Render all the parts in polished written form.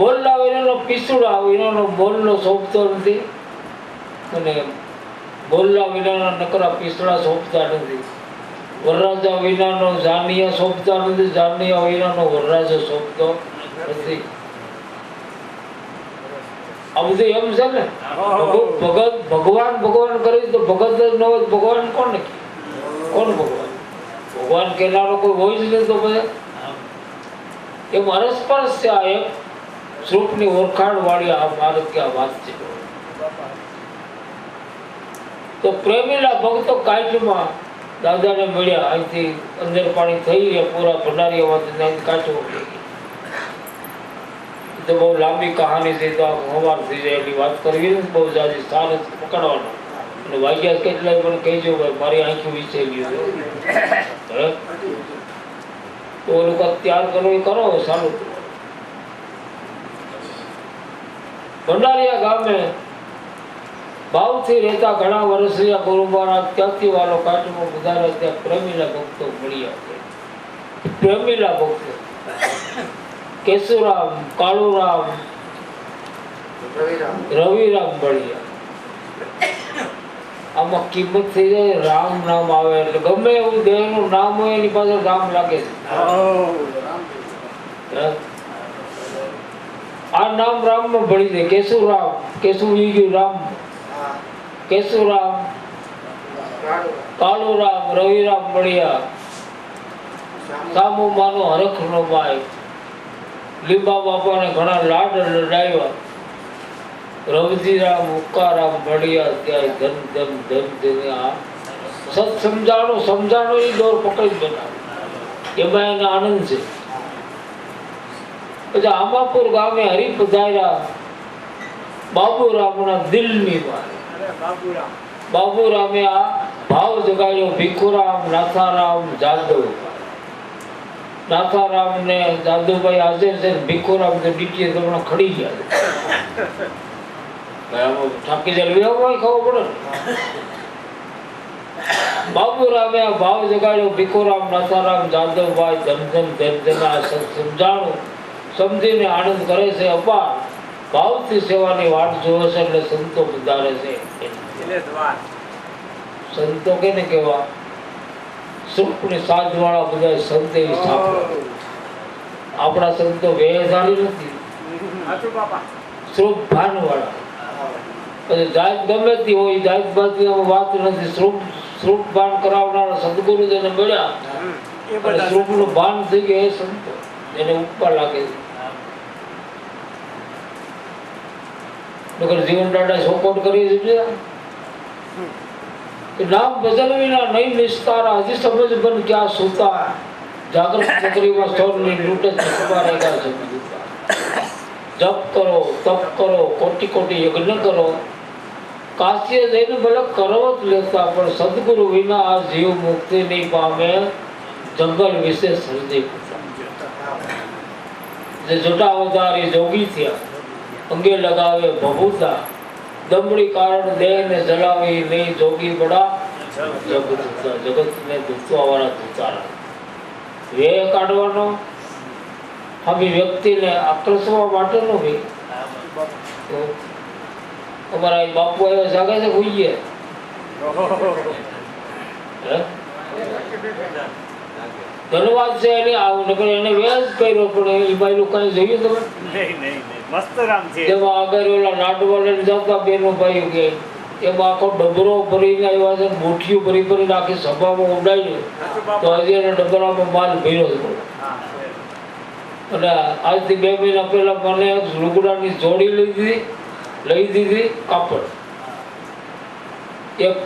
બોલલા વિનાનો પીસુડા વિનાનો બોલનો શોભતો નથી અને બોલલા વિનાના નકરા પીસડા શોભતા નથી. વરરાજા વિનાનો જાનિયા શોભતા નથી, જાનિયા વિનાનો વરરાજો શોભતો નથી. આ બધું એમ છે ને. ભગત ભગવાન ભગવાન કરી તો ભગત જ ન હોય ભગવાન કોણ નક્કી? કોણ ભગવાન? ભગવાન કેનારો કોઈ હોય જ નહીં. તો બધા એમ અરસપરસ છે. આ એક સ્વરૂપની ઓળખાણ વાળી આ મારે ક્યાં વાત છે. તો પ્રેમીલા ભક્તો કાંઠમાં દાદાને મળ્યા. અહીંથી અંદર પાણી થઈ રહ્યા પૂરા ભંડારીયામાંથી કાંઠો ઉઠી ગઈ. તો બહુ લાંબી કહાની છે. તો હવાર થઈ જાય એટલી વાત કરવી ને બહુ જાજી સ્થાન પકડવાનો. અને વાગ્યા કેટલાય પણ કહેજો ભાઈ મારી આંખી વિસેલી છે. તો ઓલું તૈયાર કરવું એ કરો સારું. ભંડારીયા ગામે ભાવથી રહેતા ઘણા વર્ષ રહ્યા ગુરુ મહારાજ ત્યાંથી વાલો કાંઠમાં વધારે ત્યાં પ્રેમીલા ભક્તો મળ્યા. પ્રેમીલા ભક્તો કેશુરામ, કાળુરામ, રવિરામ મળ્યા. આમાં કિંમત થઈ જાય. રામ નામ આવે એટલે ગમે એવું દેહ નું નામ હોય એની પાછળ રામ લાગે છે. આ નામ રામ માં ભળી જાય. કેશુરામ, કેશુ ગયું રામ, કેશુરામ, કાળુરામ, રવિરામ મળ્યા. સામુ માનો હરખ નો ભાઈ લીંબા બાપાને ઘણા લાડ લડાવ્યા. રવજીરામ, ઉકારામ મળ્યા. ત્યાં ધન ધન ધન ધન. આ સત સમજાણો એ દોર પકડી બનાવે. એમાં એને આનંદ છે. પછી આમાપુર ગામે હરી પધાર્યા બાબુરામના દિલની વાત. બાબુરામે આ ભાવ જગાડ્યો. ભીખુરામ, નાથારામ, જાદવ. નાથારામ ને જાદવભાઈ હાજર છે. ભીખુરામ તો ડીટીએ તમને ખડી ગયા. થાકી જાય ખબર પડે. બાબુરામે આ ભાવ જગાડ્યો. ભીખુરામ, નાથારામ, જાદવભાઈ ધમધમ ધમધમ આ સમજાણું સમજીને આનંદ કરે છે. અપાર ભાવથી સેવાની વાટ જોવે છે. એટલે સંતો વધારે છે. સંતો કેને કેવા? સુખની સાજવાળા બધા સંત એવી સ્થાપના. આપણા સંતો વેધારી નથી, સ્વરૂપ ભાન વાળા. પછી જાત ગમે તે હોય, જાત બાતી વાત નથી. સ્વરૂપ ભાન કરાવનારા સદગુરુ જેને મળ્યા અને સ્વરૂપનું ભાન થઈ ગયા એ સંતો એને ઉપવા લાગે છે. જીવન દાદા સપોર્ટ કરી છે. નામ બદલવીના નહીં નિસ્તારા હજી સમજ બન ક્યાં સુતા. જાગૃત નગરીમાં સ્તોરની લૂંટ જ ખબર જપ કરો, તપ કરો, કોટી કોટી યજ્ઞ કરો. કાશીએ જઈને ભલે કરો જ લેતા પણ સદગુરુ વિના આ જીવ મુક્તિ નહીં પામે. જંગલ વિશે સર્જે જે જટા અવતારી જોગી થયા. અંગે લગાવે ભભૂતા. દમડી કારણ દેહ ને જલાવી નહીં જોગી બડા જગત ને દુખવા વાળા દુતારા. વેહ કાઢવાનો હમી વ્યક્તિને આકર્ષવા માટેનો વેહ. અમારા બાપુ આવ્યા જાગે છે ભૂઈએ ધન્યવાદ છે એની આવું નકર એને વેજ કર્યો પણ એ ભાઈ લોકો જોઈએ તમે મસ્ત રામ છે. જેમાં આગળ ઓલા લાડવા લઈને જતા બેનો ભાઈ કે એમાં આખો ડબરો ભરીને આવ્યા છે. મુઠ્ઠીઓ ભરી ભરી નાખી સભામાં ઉડાડ્યું તો હજી એને ડબરામાં માલ ભર્યો હતો. અને આજથી 2 મહિના પહેલા મને લુગડાની જોડી લઈ દીધી કાપડ. એક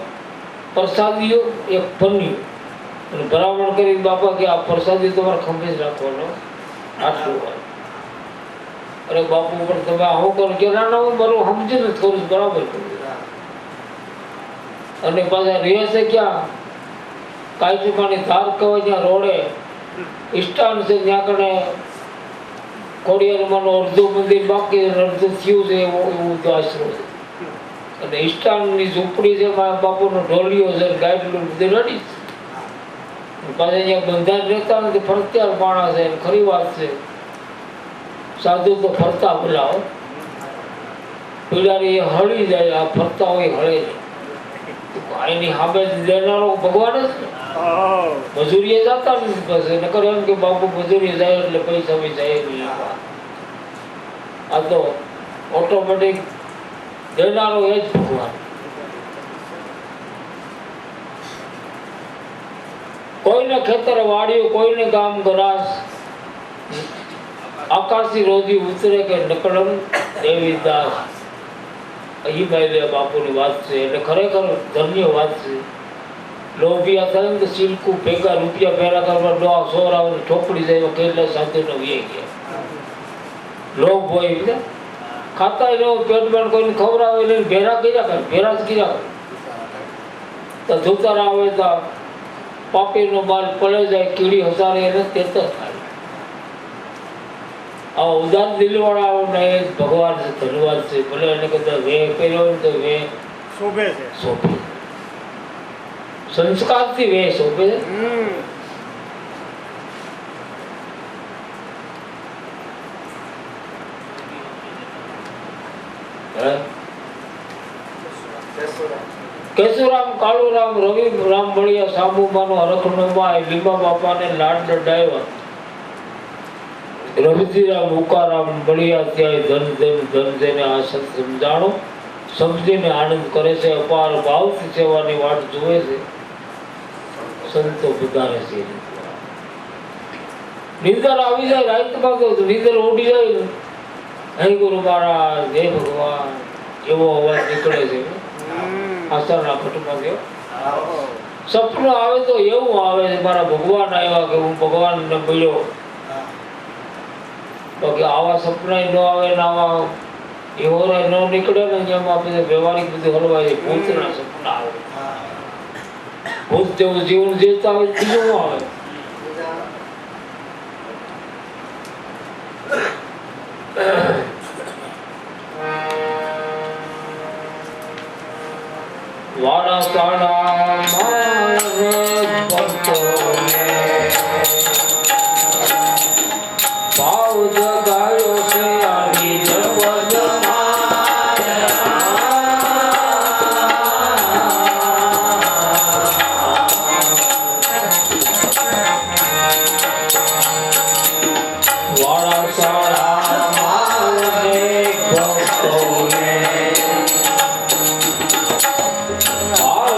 પ્રસાદીઓ, એક પન્નીઓ. અને ભલામણ કરી બાપા કે આ પ્રસાદી તમારે ખંભે જ રાખવાનો આટલું હોય. અરે બાપુ પણ તમે આવું કરો કે ના હું મારું સમજીને થોડું બરાબર કરું. અને પાછા રહે છે ક્યાં? કાયચુમાની ધાર કહેવાય ત્યાં રોડે ઇષ્ટાન છે. ત્યાં કને ખોડિયારમાંનું અડધું મંદિર બાકી અડધું થયું છે એવું તો આશરો છે. અને ઇષ્ટાનની ઝૂંપડી છે. મારા બાપુનો ઢોલિયો છે, ગાયડલું બધી રડી છે. પાછા અહીંયા બંધાણ રહેતા નથી, ફરતિયાર માણસ છે. ખરી વાત છે. સાધુ તો ફરતા બોલાવો, પુજારી હળી જાય, આ ફરતા હોય હળે જાય. એની સામે દેનારો ભગવાન જ ને. મજૂરીએ જતા નથી પછી, નકર એમ કે બાપુ મજૂરી જાય એટલે પૈસા બી જાય નહીં. આ તો ઓટોમેટિક દેનારો એ જ ભગવાન. કોઈને ખેતર વાળ્યું, કોઈને ગામ ગરાસ, આકાશી રોજી ઉતરે કે નકળમ દેવીદાસ. અહીં ભાઈ બાપુની વાત છે એટલે ખરેખર ધન્ય વાત છે. લોભિયા થાય ને તો સિલકું ભેગા રૂપિયા ભેગા કરવા ડોહા સોરાઓને ઠોકડી જાય કેટલા સાધુનો વે ગયા. લોભ હોય એટલે ખાતા પેટ બેન કોઈને ખવડાવે નહીં, ભેરા કર્યા કરે, ભેરા જ કર્યા કરે. તો ધોતર આવે તો પાપીનો બાલ પડે જાય, કીડી હસારે એને તે તો થાય. આ ઉદાર દિલવાળાઓને એ ભગવાન છે, ધન્યવાદ છે. ભલે એને કદાચ વે કર્યો હોય તો વે શોભે છે, શોભે સંસ્કારથી વે શોભે. કેશુરામ, કાળુરામ, રવિ રામ મળ્યા, સાંબુમાનો હરખનો માય, લીંબા બાપાને લાડ લડાવ્યા. રવિજીરામ ઉકારામ મળ્યા ત્યાં ધન ધન ધન ધને આ સત સમજાણો, સમજીને આનંદ કરે છે, અપાર ભાવથી સેવાની વાટ જુએ છે, સંતો પધારે છે. નિંદર આવી જાય રાતમાં તો નિંદર ઉડી જાય ને, હે ગુરુ મહારાજ, હે ભગવાન, એવો અવાજ નીકળે છે આસાના ઘટમાં ગયો. સપનું આવે તો એવું આવે છે મારા ભગવાન આવ્યા કે હું ભગવાનને મળ્યો. બાકી આવા સપના ન આવે ને આવા એવો ન નીકળે ને, જેમ આપણે વ્યવહારિક બધું હલવાય. ભૂતના સપના આવે, ભૂત જેવું જીવન જીવતા હોય બીજું આવે. વાડા સાડા ભાવ જગાયો છે આની વાડા સાડા મારે ભક્તોને ભાવ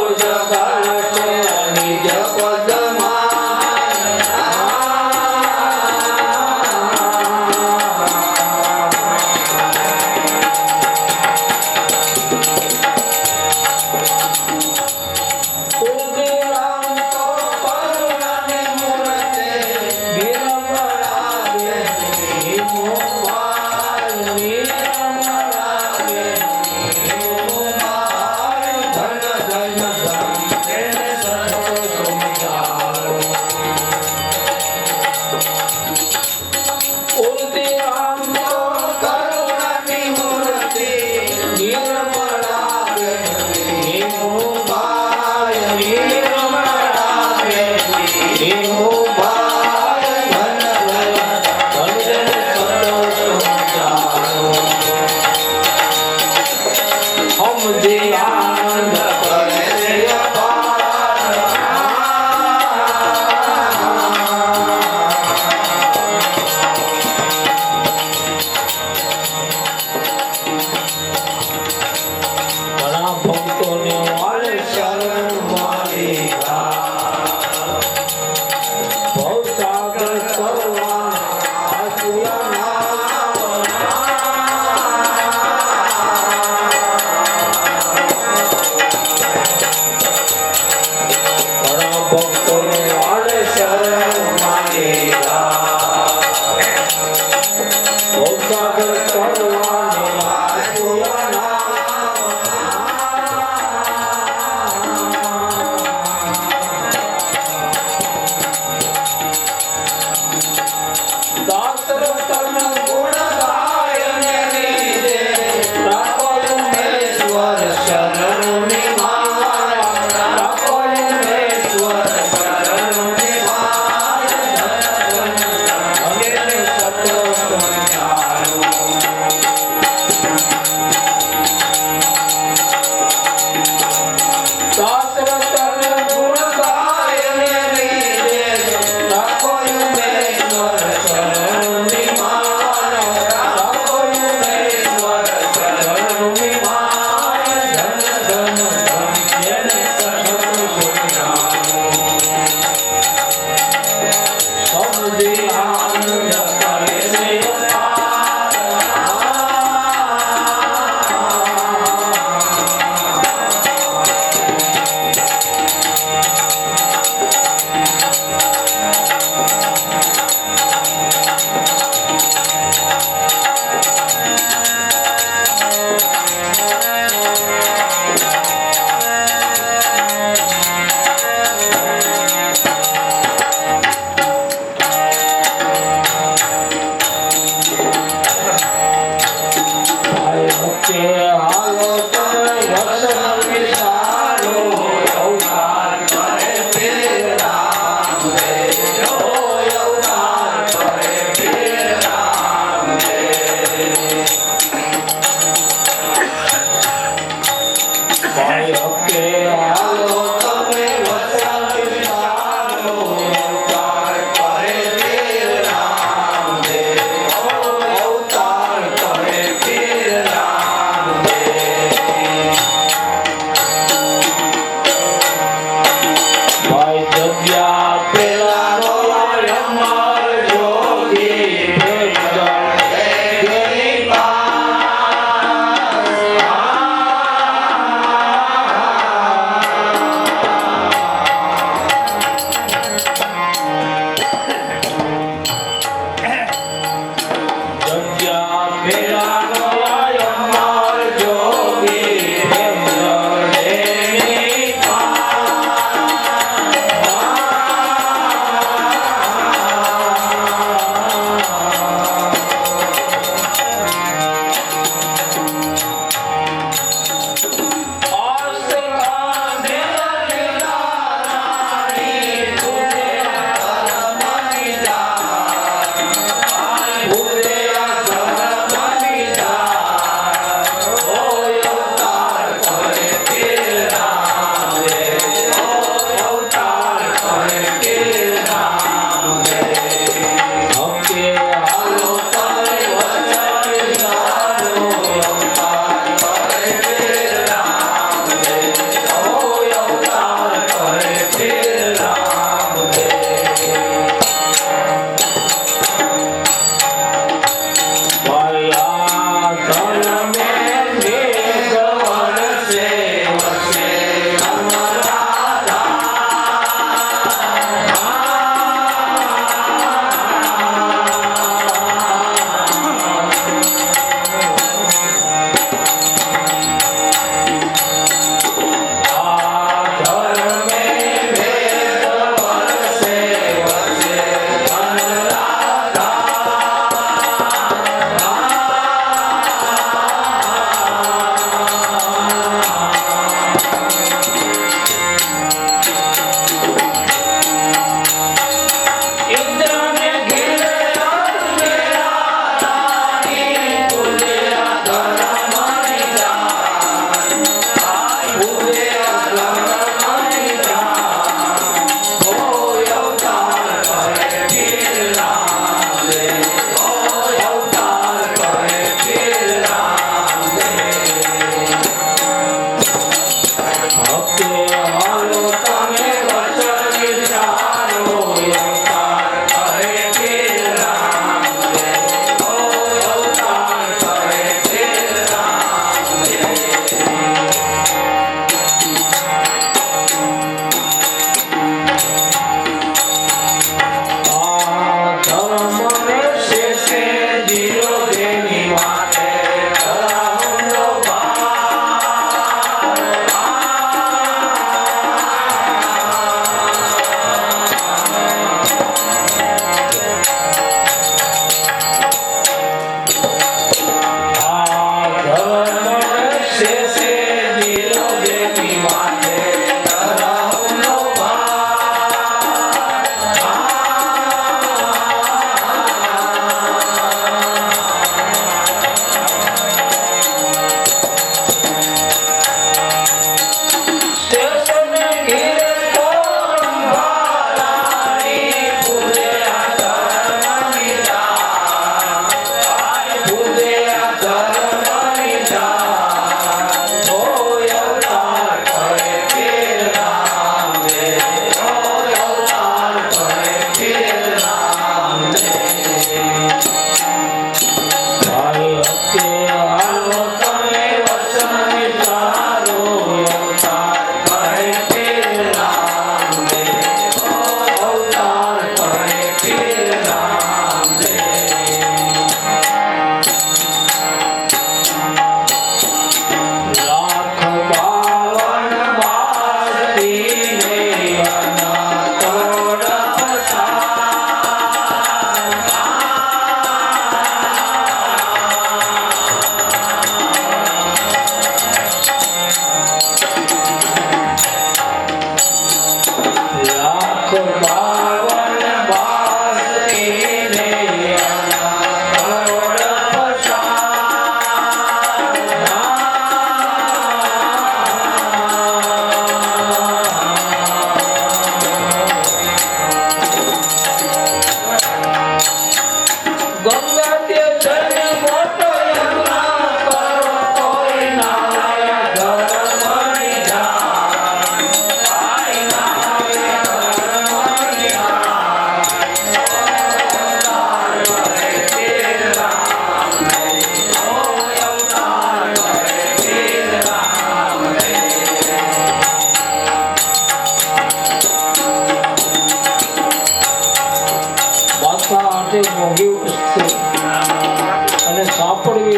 ભૂલ્યા ધર્મ લીધા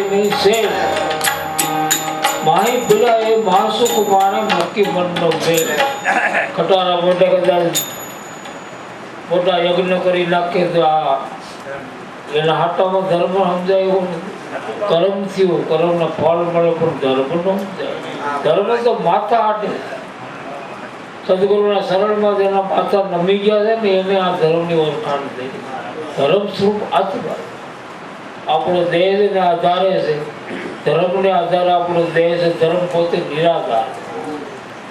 નહીં છે માહી પેલા એ મહાસુખ માણે નક્કી મનનો ભેદ ખટારા મોટે કદાચ મોટા યજ્ઞ કરી નાખે તો આ એના હાટામાં ધર્મ સમજાય એવું કર્મ થયું કર્મના ફળ મળે પણ ધર્મ નો સમજાય ધર્મ તો માથા હાટે સદગુરુના શરણમાં જેના માથા નમી ગયા છે ને એને આ ધર્મની ઓળખાણ થઈ ધર્મ સ્વરૂપ આત્મા આપણો દેહને આધારે છે ધર્મને આધારે આપણો દેહ છે ધર્મ પોતે નિરાધાર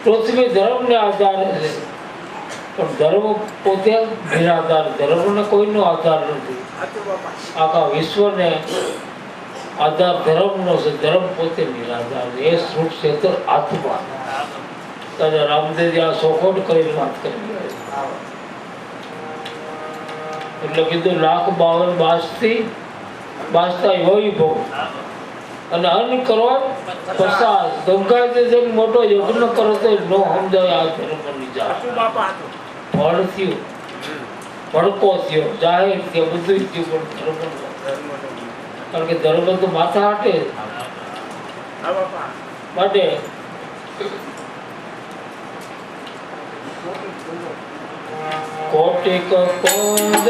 પૃથ્વી ધર્મને આધારે છે પણ ધર્મ પોતે નિરાધાર ધર્મને કોઈનો આધાર નથી આખા વિશ્વને આધાર ધર્મનો છે ધર્મ પોતે નિરાધાર છે એ સ્વરૂપ છે તો આત્મા રામદેવજી આ સોખોટ કરીને વાત કરી એટલે કીધું 1,52 બાસતા યોઈ ભોગ અને અન્ન કરો પ્રસાદ ગંગાજી જઈને મોટો યજ્ઞ કરો તો નો સમજાય આ ધર્મની જાત ફળ થયું ભડકો થયો જાહેર થયો બધું થયું પણ ધર્મ કારણ કે ધર્મ તો માથા હાટે માટે કોટિક કુંજ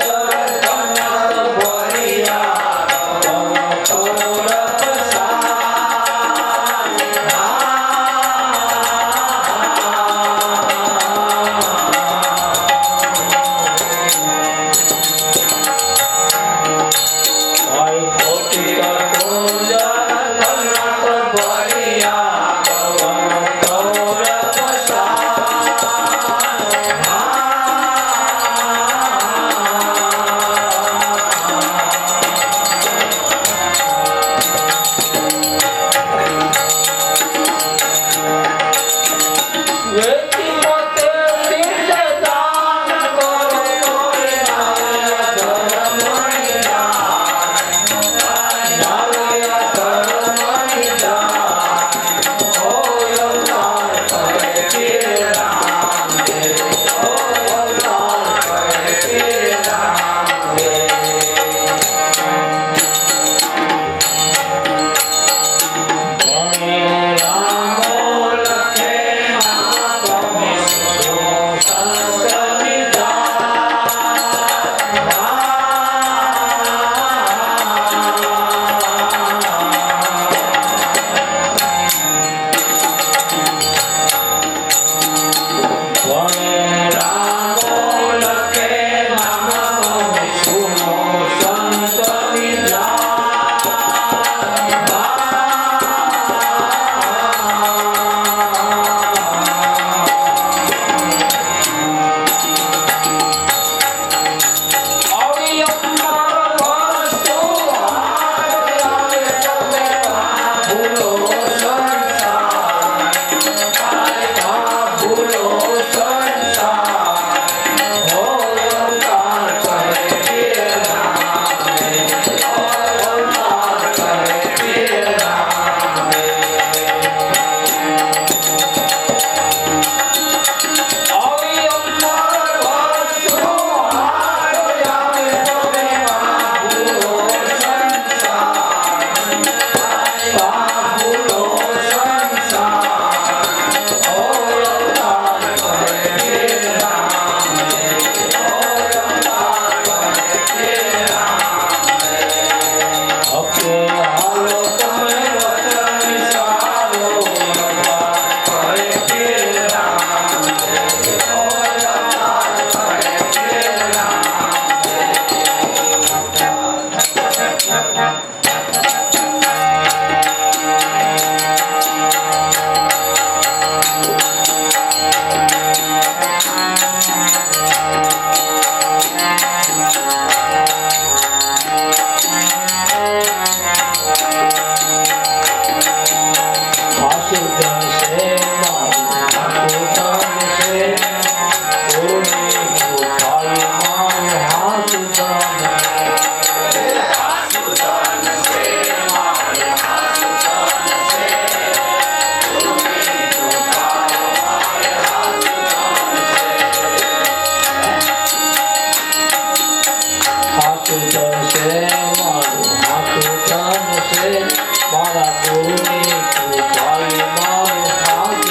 મારા ગુરુની કૃપાએ મારો હાથ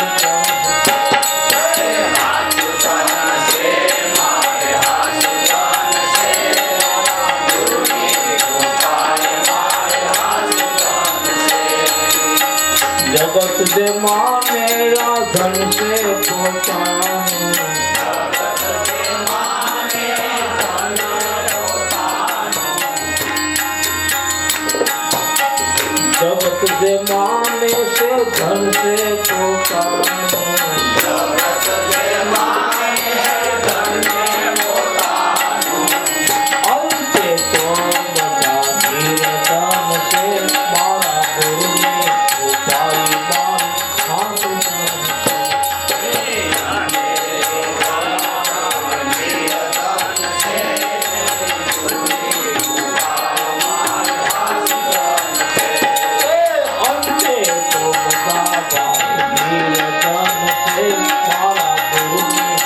जगत दे मानेरा धन से पोतानु जगत दे माने से धन से पोतानु अंते तो बता नीरदान से मारा गुरु ने मारा गुरु ने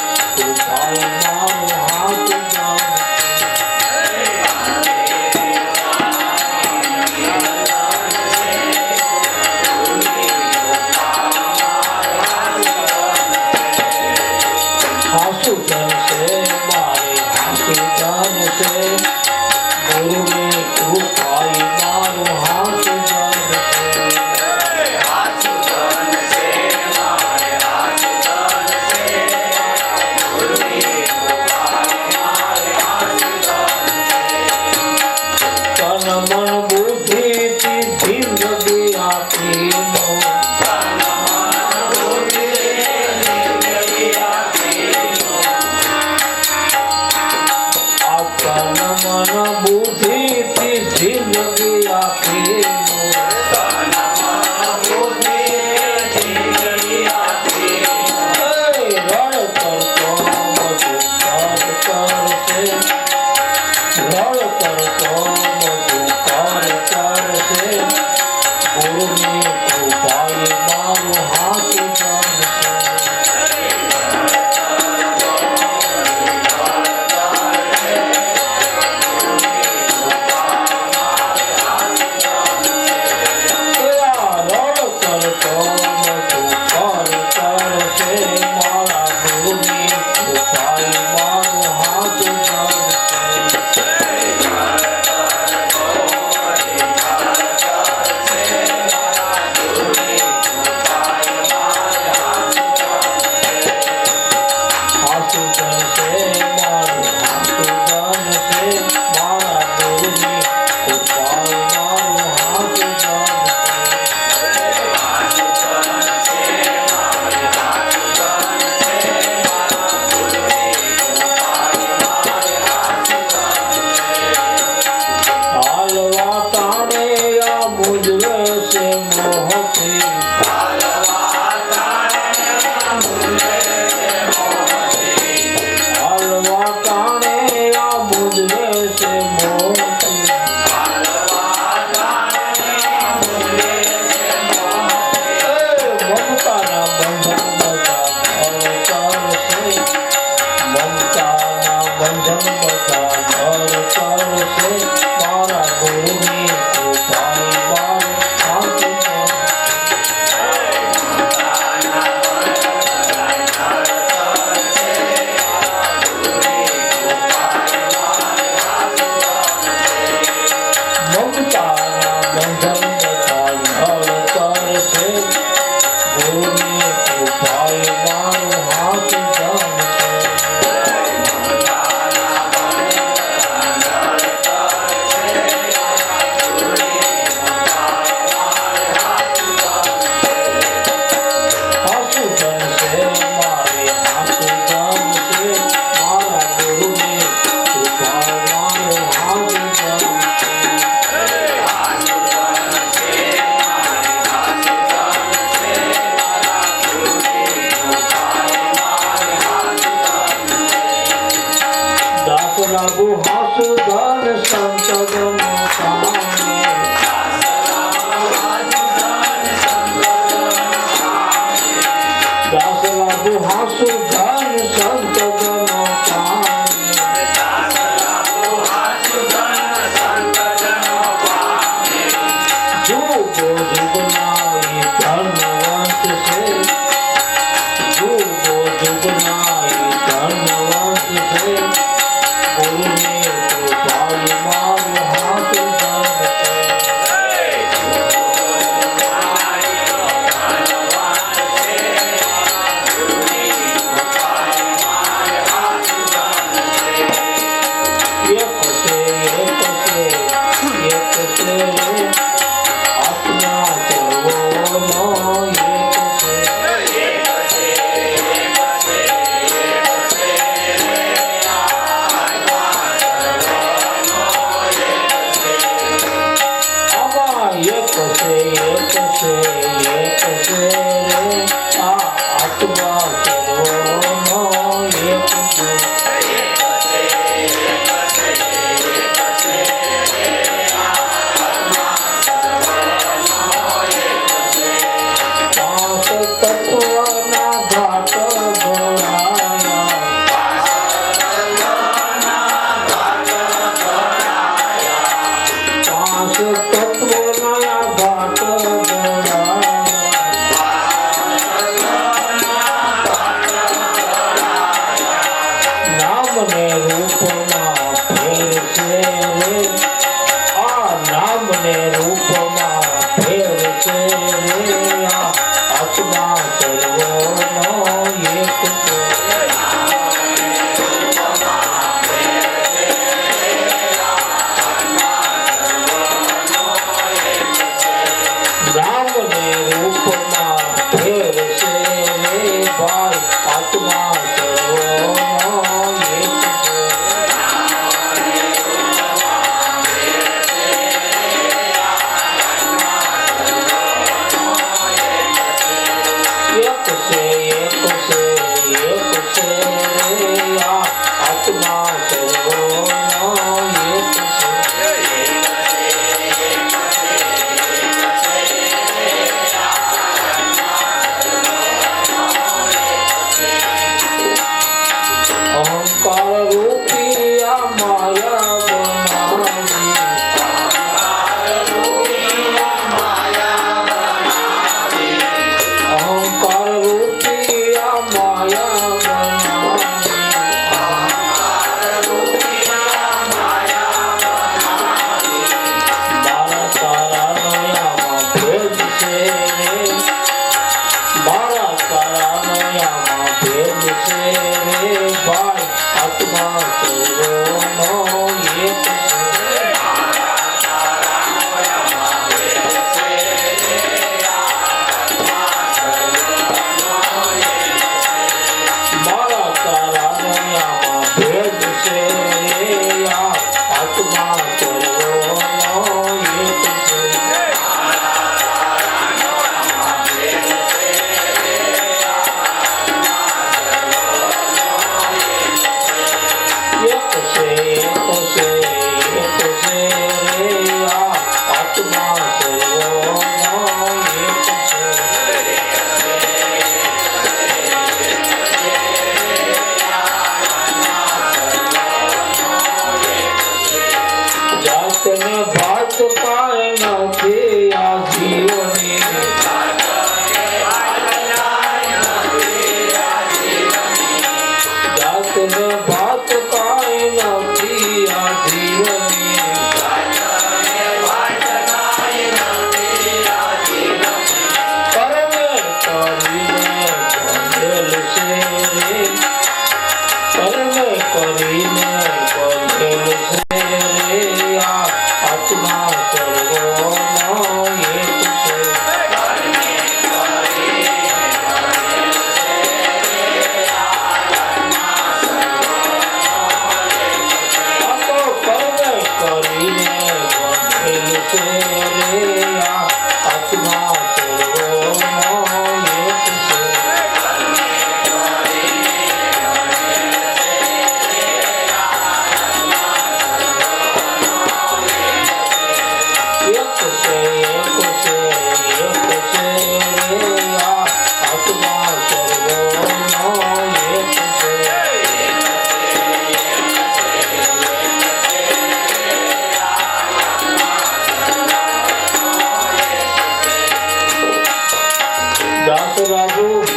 દાસ બાબુ